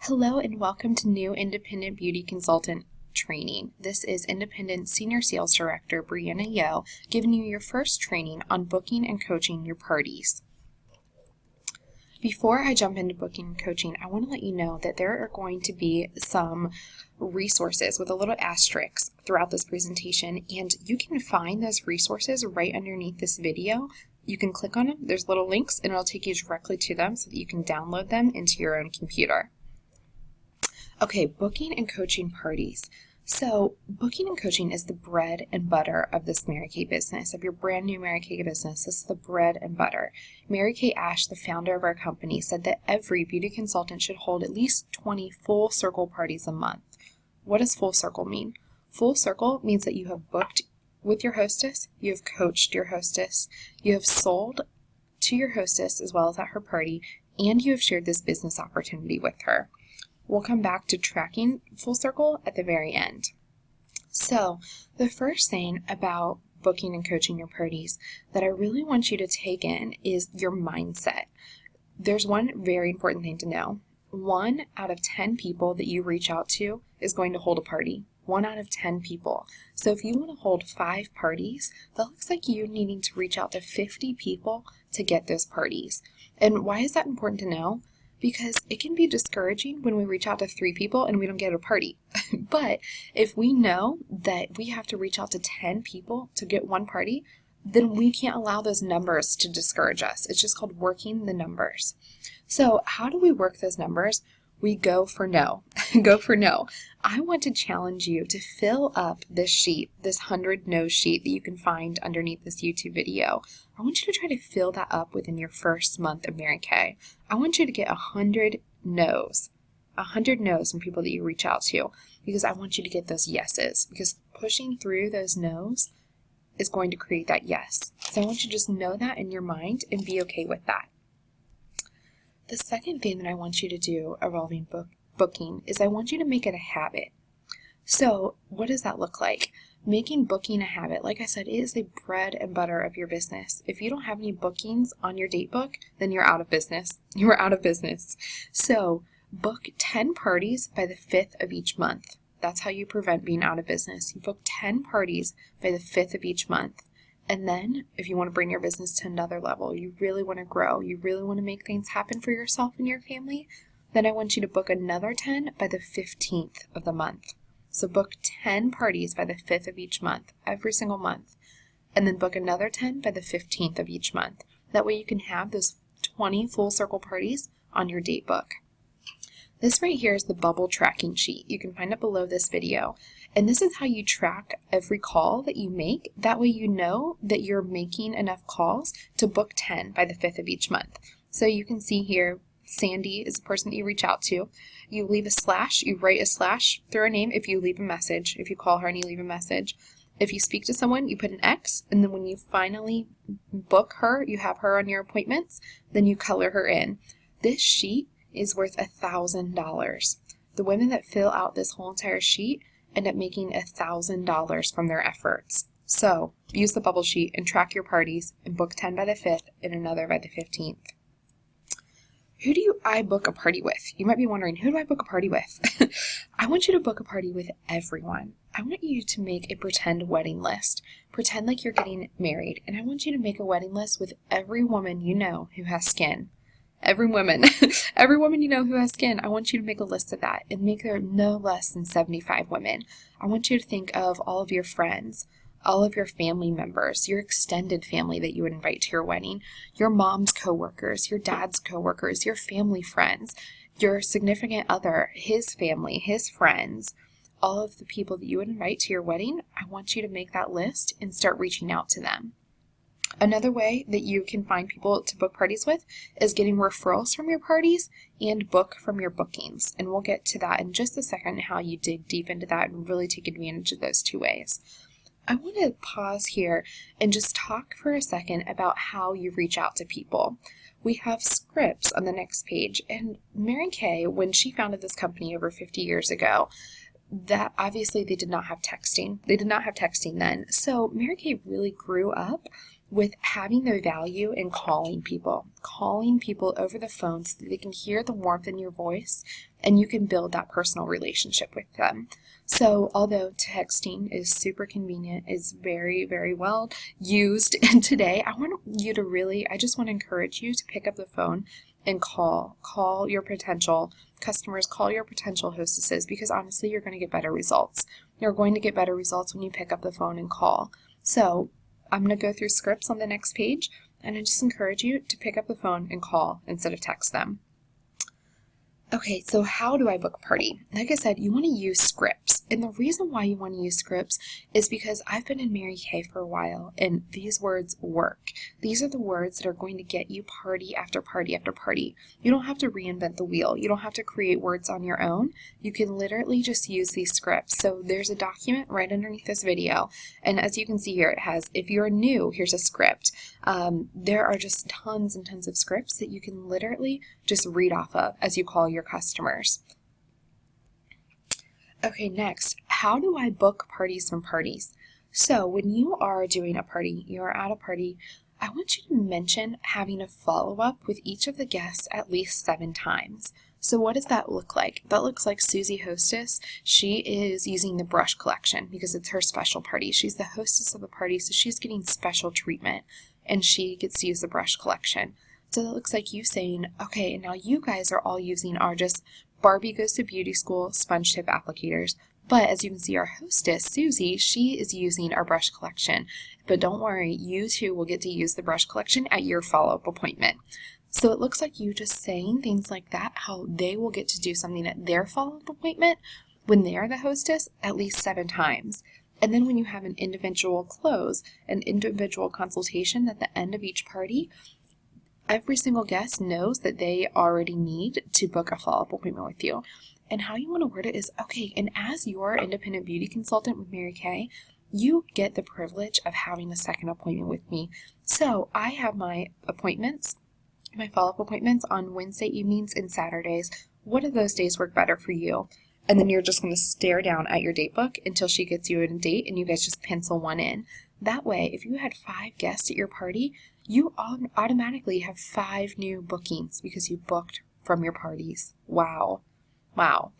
Hello and welcome to new Independent Beauty Consultant training. This is Independent Senior Sales Director Brianna giving you your first training on booking and coaching your parties. Before I jump into booking and coaching, I want to let you know that there are going to be some resources with a little asterisk throughout this presentation, and you can find those resources right underneath this video. You can click on them, there's little links, and it'll take you directly to them so that you can download them into your own computer. Okay, booking and coaching parties. So booking and coaching is the bread and butter of this Mary Kay business. Of your brand new Mary Kay business, this is the bread and butter. Mary Kay Ash, the founder of our company, said that every beauty consultant should hold at least 20 full circle parties a month. What does full circle mean? Full circle means that you have booked with your hostess, you have coached your hostess, you have sold to your hostess as well as at her party, and you have shared this business opportunity with her. We'll come back to tracking full circle at the very end. So the first thing about booking and coaching your parties that I really want you to take in is your mindset. There's one very important thing to know. 1 out of 10 people that you reach out to is going to hold a party. 1 out of 10 people. So if you want to hold 5 parties, that looks like you needing to reach out to 50 people to get those parties. And why is that important to know? Because it can be discouraging when we reach out to 3 people and we don't get a party. But if we know that we have to reach out to 10 people to get 1 party, then we can't allow those numbers to discourage us. It's just called working the numbers. So how do we work those numbers? We go for no. Go for no. I want to challenge you to fill up this sheet, this 100 no sheet that you can find underneath this YouTube video. I want you to try to fill that up within your first month of Mary Kay. I want you to get 100 no's. 100 no's from people that you reach out to, because I want you to get those yeses, because pushing through those no's is going to create that yes. So I want you to just know that in your mind and be okay with that. The second thing that I want you to do involving booking is I want you to make it a habit. So what does that look like? Making booking a habit, like I said, it is the bread and butter of your business. If you don't have any bookings on your date book, then you're out of business. You are out of business. So book 10 parties by the 5th of each month. That's how you prevent being out of business. You book 10 parties by the 5th of each month. And then if you want to bring your business to another level, you really want to grow, you really want to make things happen for yourself and your family, then I want you to book another 10 by the 15th of the month. So book 10 parties by the 5th of each month, every single month. And then book another 10 by the 15th of each month. That way you can have those 20 full circle parties on your date book. This right here is the bubble tracking sheet. You can find it below this video. And this is how you track every call that you make. That way you know that you're making enough calls to book 10 by the 5th of each month. So you can see here, Sandy is the person that you reach out to. You leave a slash, you write a slash through her name if you leave a message, if you call her and you leave a message. If you speak to someone, you put an X, and then when you finally book her, you have her on your appointments, then you color her in. This sheet is worth $1,000. The women that fill out this whole entire sheet end up making $1,000 from their efforts. So use the bubble sheet and track your parties and book 10 by the 5th and another by the 15th. Who do I book a party with? You might be wondering, who do I book a party with? I want you to book a party with everyone. I want you to make a pretend wedding list. Pretend like you're getting married, and I want you to make a wedding list with every woman you know who has skin. Every woman you know who has skin, I want you to make a list of that and make there no less than 75 women. I want you to think of all of your friends, all of your family members, your extended family that you would invite to your wedding, your mom's coworkers, your dad's coworkers, your family friends, your significant other, his family, his friends, all of the people that you would invite to your wedding. I want you to make that list and start reaching out to them. Another way that you can find people to book parties with is getting referrals from your parties and book from your bookings. And we'll get to that in just a second, how you dig deep into that and really take advantage of those 2 ways. I want to pause here and just talk for a second about how you reach out to people. We have scripts on the next page, and Mary Kay, when she founded this company over 50 years ago, that obviously they did not have texting. They did not have texting then. So Mary Kay really grew up with having the value in calling people over the phone so that they can hear the warmth in your voice and you can build that personal relationship with them. So although texting is super convenient, is very, very well used today, I just want to encourage you to pick up the phone and call your potential customers, call your potential hostesses, because honestly, you're going to get better results. You're going to get better results when you pick up the phone and call. So I'm going to go through scripts on the next page, and I just encourage you to pick up the phone and call instead of text them. Okay, so how do I book a party? Like I said, you want to use scripts. And the reason why you want to use scripts is because I've been in Mary Kay for a while, and these words work. These are the words that are going to get you party after party after party. You don't have to reinvent the wheel. You don't have to create words on your own. You can literally just use these scripts. So there's a document right underneath this video. And as you can see here, it has, if you're new, here's a script. There are just tons and tons of scripts that you can literally just read off of as you call your customers. Okay, next, how do I book parties from parties? So when you are doing a party, you're at a party, I want you to mention having a follow-up with each of the guests at least 7 times. So what does that look like? That looks like Susie Hostess. She is using the brush collection because it's her special party. She's the hostess of the party, so she's getting special treatment, and she gets to use the brush collection. So that looks like you saying, okay, now you guys are all using our just Barbie Goes to Beauty School sponge tip applicators. But as you can see, our hostess, Susie, she is using our brush collection. But don't worry, you too will get to use the brush collection at your follow-up appointment. So it looks like you just saying things like that, how they will get to do something at their follow-up appointment when they are the hostess at least 7 times. And then when you have an individual close, an individual consultation at the end of each party, every single guest knows that they already need to book a follow-up appointment with you. And how you want to word it is, okay, and as your independent beauty consultant with Mary Kay, you get the privilege of having a second appointment with me. So I have my appointments, my follow-up appointments on Wednesday evenings and Saturdays. What of those days work better for you? And then you're just going to stare down at your date book until she gets you a date and you guys just pencil one in. That way, if you had 5 guests at your party, you automatically have 5 new bookings because you booked from your parties. Wow. Wow.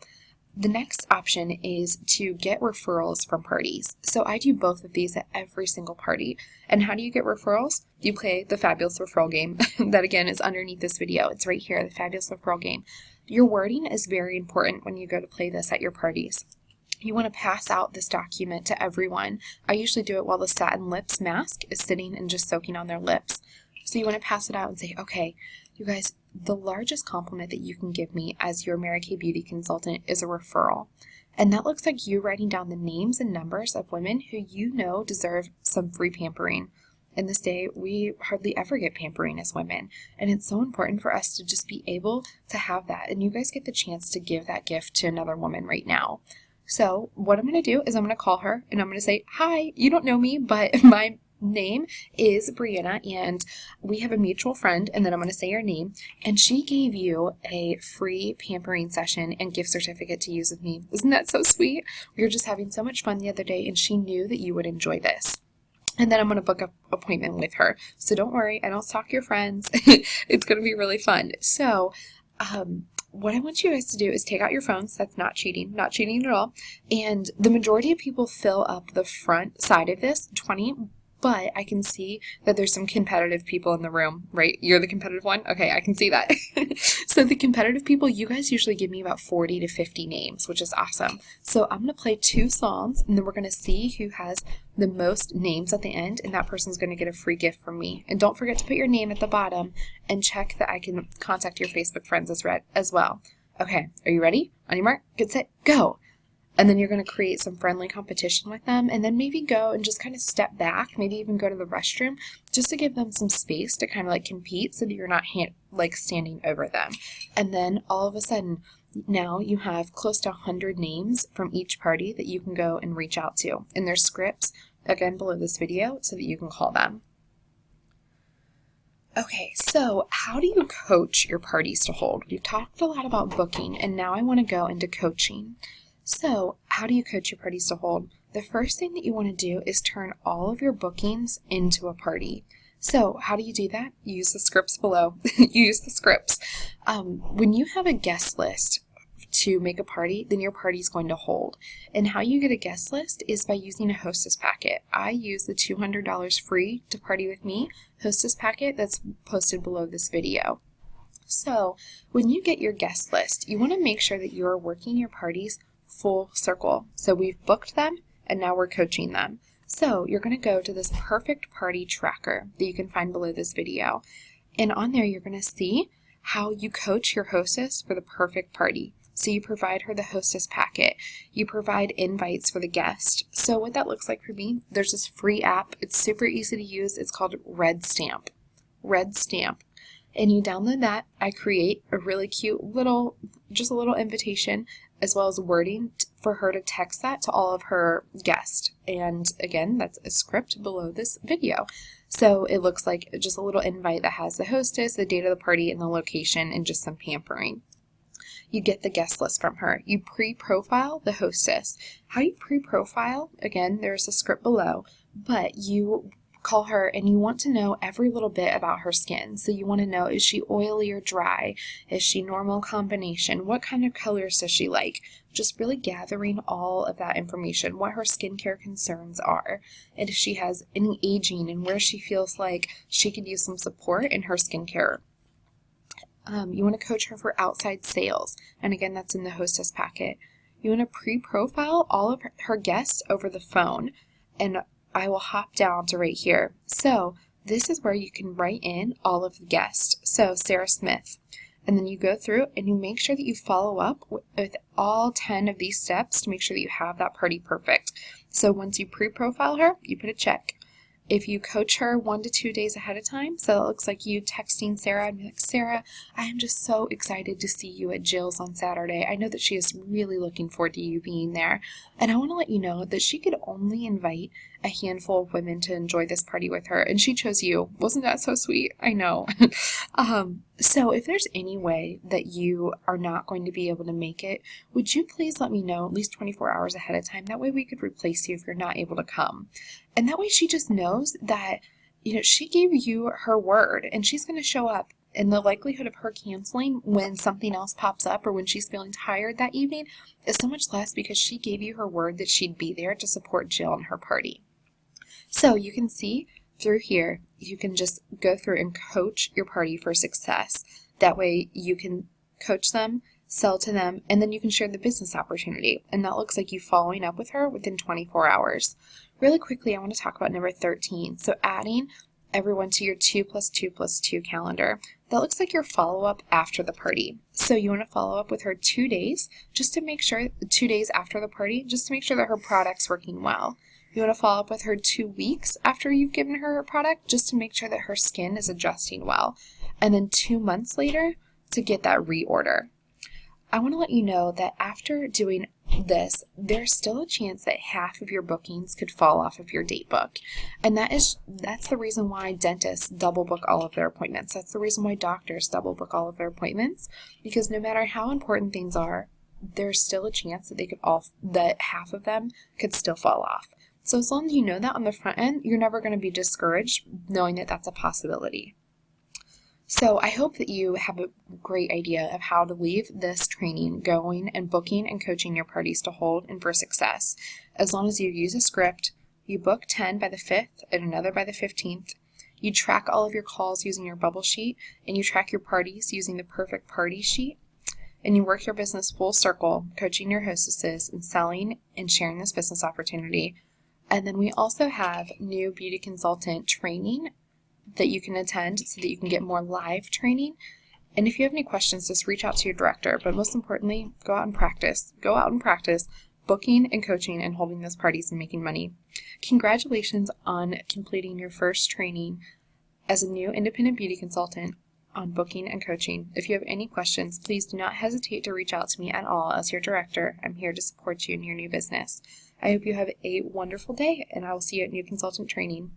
The next option is to get referrals from parties. So I do both of these at every single party. And how do you get referrals? You play the fabulous referral game. That again is underneath this video. It's right here, the fabulous referral game. Your wording is very important when you go to play this at your parties. You want to pass out this document to everyone. I usually do it while the satin lips mask is sitting and just soaking on their lips. So you want to pass it out and say, okay, you guys, the largest compliment that you can give me as your Mary Kay beauty consultant is a referral. And that looks like you writing down the names and numbers of women who you know deserve some free pampering. In this day, we hardly ever get pampering as women. And it's so important for us to just be able to have that. And you guys get the chance to give that gift to another woman right now. So what I'm going to do is I'm going to call her and I'm going to say, hi, you don't know me, but my name is Brianna and we have a mutual friend, and then I'm going to say your name, and she gave you a free pampering session and gift certificate to use with me. Isn't that so sweet? We were just having so much fun the other day and she knew that you would enjoy this. And then I'm going to book an appointment with her. So don't worry, I don't stalk your friends. It's going to be really fun. So, what I want you guys to do is take out your phones. That's not cheating at all. And the majority of people fill up the front side of this, 20, but I can see that there's some competitive people in the room, right? You're the competitive one? Okay, I can see that. So the competitive people, you guys usually give me about 40 to 50 names, which is awesome. So I'm going to play 2 songs, and then we're going to see who has the most names at the end, and that person's going to get a free gift from me. And don't forget to put your name at the bottom and check that I can contact your Facebook friends as well. Okay, are you ready? On your mark, get set, go! And then you're going to create some friendly competition with them, and then maybe go and just kind of step back, maybe even go to the restroom, just to give them some space to kind of like compete so that you're not standing over them. And then all of a sudden, now you have close to 100 names from each party that you can go and reach out to. And there's scripts, again, below this video so that you can call them. Okay, so how do you coach your parties to hold? We've talked a lot about booking, and now I want to go into coaching. So how do you coach your parties to hold? The first thing that you want to do is turn all of your bookings into a party. So how do you do that? You use the scripts below. You use the scripts. When you have a guest list to make a party, then your party is going to hold. And how you get a guest list is by using a Hostess packet. I use the $200 free to party with me Hostess packet that's posted below this video. So when you get your guest list, you want to make sure that you are working your parties full circle. So we've booked them and now we're coaching them. So you're going to go to this perfect party tracker that you can find below this video. And on there, you're going to see how you coach your hostess for the perfect party. So you provide her the Hostess packet. You provide invites for the guest. So what that looks like for me, there's this free app. It's super easy to use. It's called Red Stamp. Red Stamp. And you download that. I create a really cute just a little invitation, as well as wording for her to text that to all of her guests. And again, that's a script below this video. So it looks like just a little invite that has the hostess, the date of the party, and the location, and just some pampering. You get the guest list from her. You pre-profile the hostess. How you pre-profile, again, there's a script below, but you call her and you want to know every little bit about her skin. So you want to know, is she oily or dry? Is she normal combination? What kind of colors does she like? Just really gathering all of that information, what her skincare concerns are, and if she has any aging and where she feels like she could use some support in her skincare. You want to coach her for outside sales, and again, that's in the Hostess packet. You want to pre-profile all of her guests over the phone, and I will hop down to right here. So this is where you can write in all of the guests. So Sarah Smith, and then you go through and you make sure that you follow up with all 10 of these steps to make sure that you have that party perfect. So once you pre-profile her, you put a check. If you coach her 1 to 2 days ahead of time, so it looks like you texting Sarah and be like, Sarah, I am just so excited to see you at Jill's on Saturday. I know that she is really looking forward to you being there. And I want to let you know that she could only invite a handful of women to enjoy this party with her. And she chose you. Wasn't that so sweet? I know. So if there's any way that you are not going to be able to make it, would you please let me know at least 24 hours ahead of time? That way we could replace you if you're not able to come. And that way she just knows that, she gave you her word and she's going to show up. And the likelihood of her canceling when something else pops up or when she's feeling tired that evening is so much less because she gave you her word that she'd be there to support Jill and her party. So you can see through here, you can just go through and coach your party for success. That way you can coach them, sell to them, and then you can share the business opportunity. And that looks like you following up with her within 24 hours. Really quickly, I want to talk about number 13. So adding everyone to your 2+2+2 calendar. That looks like your follow-up after the party. So you want to follow up with her 2 days, just to make sure, 2 days after the party, just to make sure that her product's working well. You want to follow up with her 2 weeks after you've given her her product, just to make sure that her skin is adjusting well. And then 2 months later to get that reorder. I want to let you know that after doing this, there's still a chance that half of your bookings could fall off of your date book. And that's the reason why dentists double book all of their appointments. That's the reason why doctors double book all of their appointments, because no matter how important things are, there's still a chance that that half of them could still fall off. So as long as you know that on the front end, you're never going to be discouraged knowing that that's a possibility. So I hope that you have a great idea of how to leave this training going and booking and coaching your parties to hold and for success. As long as you use a script, you book 10 by the 5th and another by the 15th. You track all of your calls using your bubble sheet, and you track your parties using the perfect party sheet. And you work your business full circle, coaching your hostesses and selling and sharing this business opportunity. And then we also have new beauty consultant training that you can attend so that you can get more live training. And if you have any questions, just reach out to your director. But most importantly, go out and practice. Go out and practice booking and coaching and holding those parties and making money. Congratulations on completing your first training as a new independent beauty consultant on booking and coaching. If you have any questions, please do not hesitate to reach out to me at all as your director. I'm here to support you in your new business. I hope you have a wonderful day, and I will see you at New Consultant Training.